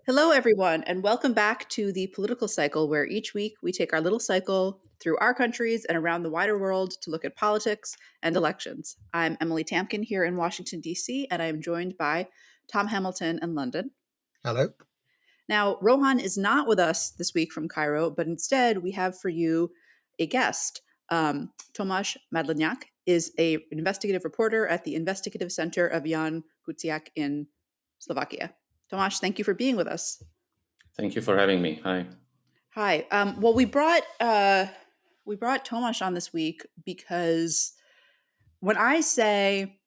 Hello, everyone, and welcome back to the political cycle, where each week we take our little cycle through our countries and around the wider world to look at politics and elections. I'm Emily Tamkin here in Washington, D.C., and I am joined by Tom Hamilton in London. Hello. Now, Rohan is not with us this week from Cairo, but instead we have for you a guest. Tomáš Madleňák is an investigative reporter at the Investigative Center of Jan Kuciak in Slovakia. Tomáš, thank you for being with us. Thank you for having me. Hi. Hi. Well, we brought Tomáš on this week because when I say,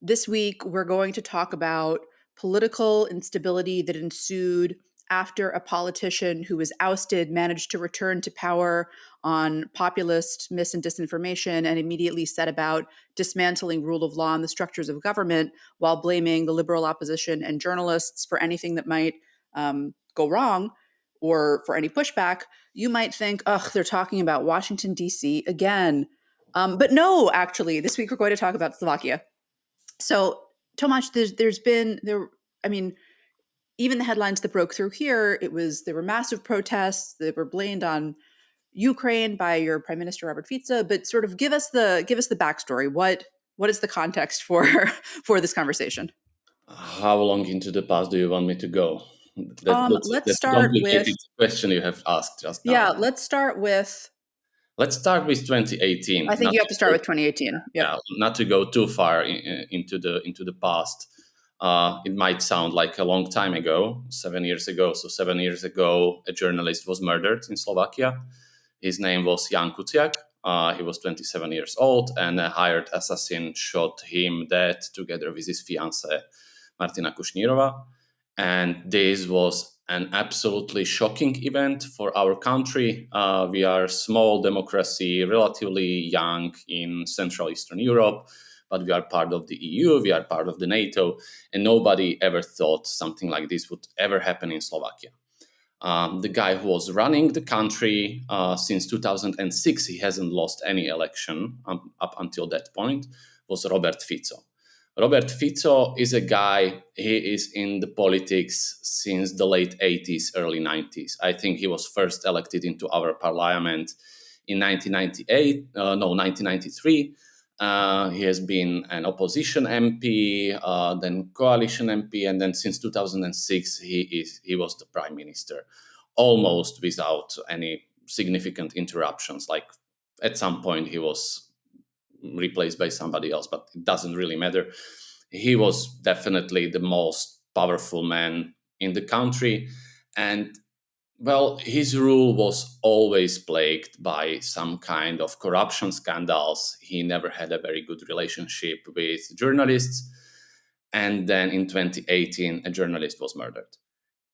this week we're going to talk about political instability that ensued after a politician who was ousted managed to return to power on populist mis and disinformation and immediately set about dismantling rule of law and the structures of government while blaming the liberal opposition and journalists for anything that might go wrong or for any pushback, you might think, ugh, they're talking about Washington, D.C. again. But no, actually, this week we're going to talk about Slovakia. So, Tomáš, there's been there. I mean, even the headlines that broke through here, there were massive protests that were blamed on Ukraine by your Prime Minister Robert Fico. But sort of give us the backstory. What is the context for for this conversation? How long into the past do you want me to go? Let's That's a start with complicated question you have asked just now. yeah. Let's start with. Let's start with 2018. I think you have to start with 2018. Yeah, not to go too far into the past. It might sound like a long time ago, 7 years ago. So 7 years ago, a journalist was murdered in Slovakia. His name was Jan Kuciak. He was 27 years old, and a hired assassin shot him dead together with his fiancée, Martina Kushnirova. And this was an absolutely shocking event for our country. We are a small democracy, relatively young in Central Eastern Europe, but we are part of the EU, we are part of the NATO, and nobody ever thought something like this would ever happen in Slovakia. The guy who was running the country since 2006, he hasn't lost any election up until that point, was Robert Fico. Robert Fico is a guy, he is in the politics since the late 80s, early 90s. I think he was first elected into our parliament in 1993. He has been an opposition MP, then coalition MP, and then since 2006, he was the prime minister, almost without any significant interruptions. Like at some point, he was replaced by somebody else, but it doesn't really matter. He was definitely the most powerful man in the country, and well, his rule was always plagued by some kind of corruption scandals. He never had a very good relationship with journalists. And then in 2018, a journalist was murdered.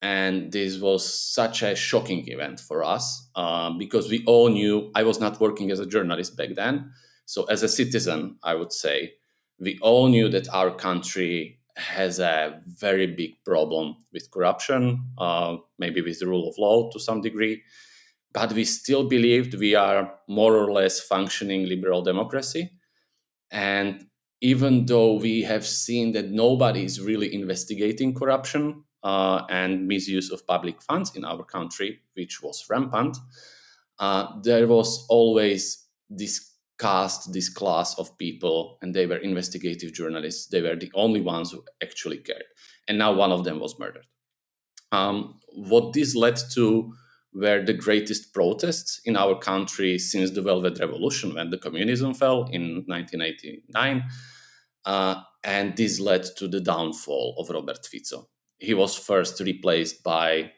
And this was such a shocking event for us because we all knew. I was not working as a journalist back then. So as a citizen, I would say, we all knew that our country has a very big problem with corruption, maybe with the rule of law to some degree. But we still believed we are more or less functioning liberal democracy. And even though we have seen that nobody is really investigating corruption and misuse of public funds in our country, which was rampant, there was always this class of people, and they were investigative journalists. They were the only ones who actually cared. And now one of them was murdered. What this led to were the greatest protests in our country since the Velvet Revolution, when the communism fell in 1989. And this led to the downfall of Robert Fico. He was first replaced by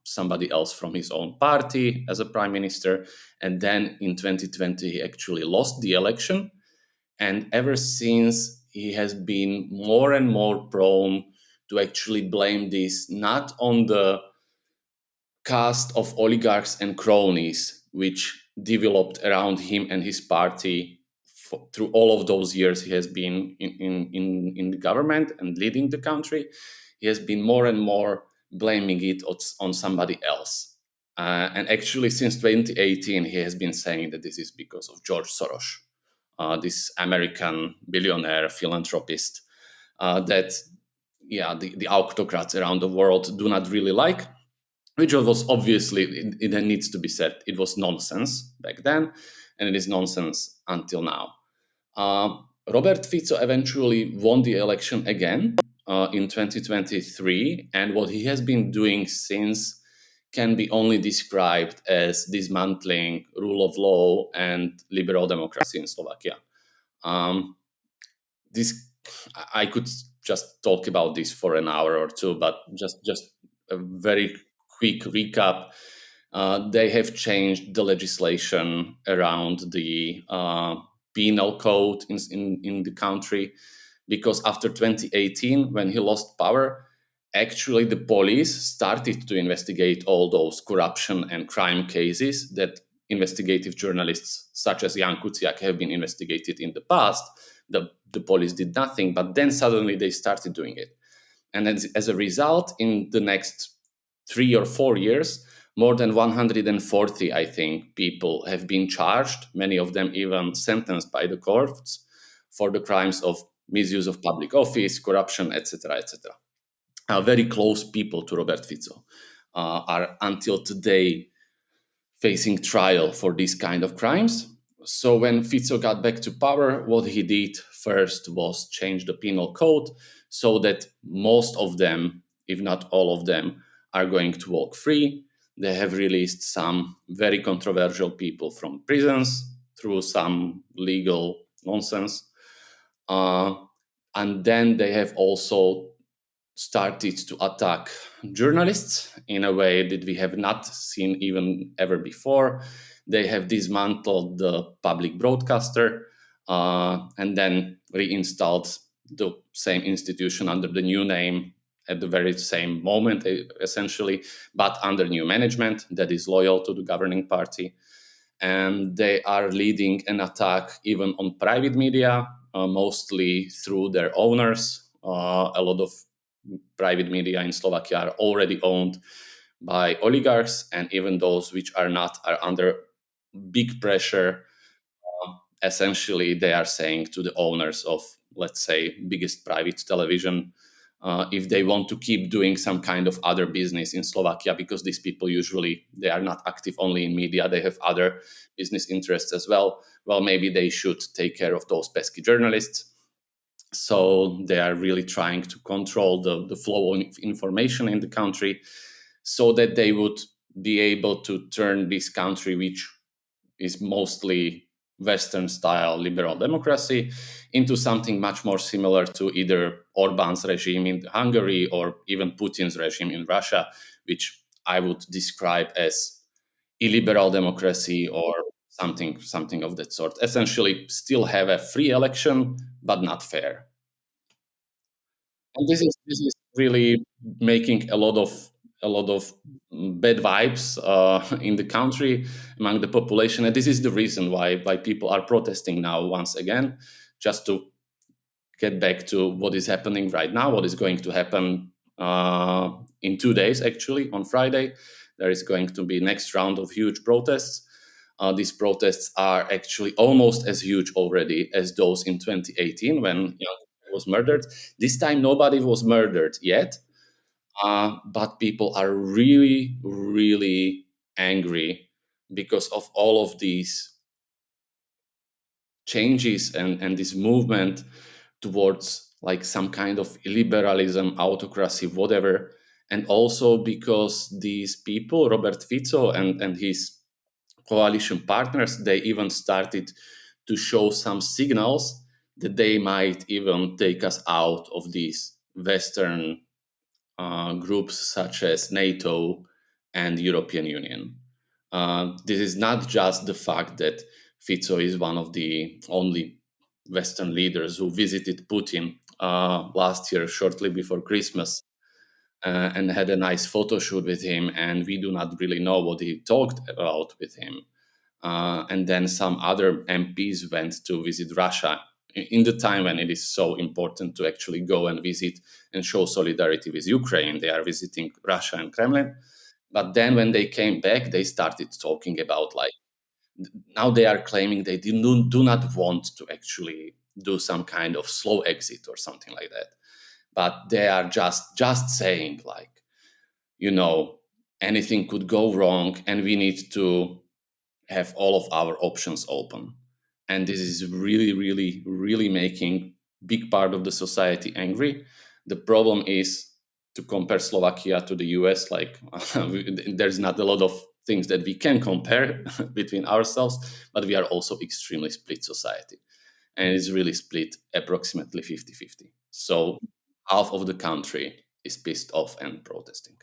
somebody else from his own party as a prime minister. And then in 2020, he actually lost the election. And ever since, he has been more and more prone to actually blame this not on the cast of oligarchs and cronies, which developed around him and his party through all of those years he has been in the government and leading the country. He has been more and more blaming it on somebody else. And actually, since 2018, he has been saying that this is because of George Soros, this American billionaire philanthropist that the autocrats around the world do not really like, which was obviously, it needs to be said, it was nonsense back then, and it is nonsense until now. Robert Fico eventually won the election again in 2023, and what he has been doing since can be only described as dismantling rule of law and liberal democracy in Slovakia. This I could just talk about this for an hour or two, but just a very quick recap. They have changed the legislation around the penal code in the country, because after 2018, when he lost power, actually the police started to investigate all those corruption and crime cases that investigative journalists such as Jan Kuciak have been investigated in the past. The police did nothing, but then suddenly they started doing it. And as a result, in the next 3 or 4 years, more than 140, I think, people have been charged, many of them even sentenced by the courts for the crimes of misuse of public office, corruption, etc., etc. Very close people to Robert Fico are until today facing trial for these kind of crimes. So when Fico got back to power, what he did first was change the penal code so that most of them, if not all of them, are going to walk free. They have released some very controversial people from prisons through some legal nonsense. And then they have also started to attack journalists in a way that we have not seen even ever before. They have dismantled the public broadcaster and then reinstalled the same institution under the new name at the very same moment, essentially, but under new management that is loyal to the governing party. And they are leading an attack even on private media, mostly through their owners. A lot of private media in Slovakia are already owned by oligarchs, and even those which are not are under big pressure. Essentially, they are saying to the owners of, let's say, biggest private television, if they want to keep doing some kind of other business in Slovakia, because these people usually, they are not active only in media, they have other business interests as well. Well, maybe they should take care of those pesky journalists. So they are really trying to control the flow of information in the country so that they would be able to turn this country, which is mostly Western style liberal democracy, into something much more similar to either Orban's regime in Hungary or even Putin's regime in Russia, which I would describe as illiberal democracy or something of that sort. Essentially, still have a free election, but not fair. And this is really making a lot of bad vibes in the country among the population, and this is the reason why people are protesting now once again, just to get back to what is happening right now, what is going to happen in 2 days. Actually, on Friday, there is going to be next round of huge protests. These protests are actually almost as huge already as those in 2018 when Young was murdered. This time, nobody was murdered yet, but people are really, really angry because of all of these changes and this movement towards like some kind of liberalism, autocracy, whatever. And also because these people, Robert Fico and his coalition partners, they even started to show some signals that they might even take us out of these Western groups such as NATO and European Union. This is not just the fact that Fico is one of the only Western leaders who visited Putin last year, shortly before Christmas, and had a nice photo shoot with him, and we do not really know what he talked about with him. And then some other MPs went to visit Russia in the time when it is so important to actually go and visit and show solidarity with Ukraine. They are visiting Russia and Kremlin. But then when they came back, they started talking about like, now they are claiming they do not want to actually do some kind of slow exit or something like that. but they are just saying like, you know, anything could go wrong and we need to have all of our options open. And this is really, really, really making big part of the society angry. The problem is, to compare Slovakia to the US, like there's not a lot of things that we can compare between ourselves, but we are also extremely split society. And it's really split approximately 50-50. So half of the country is pissed off and protesting.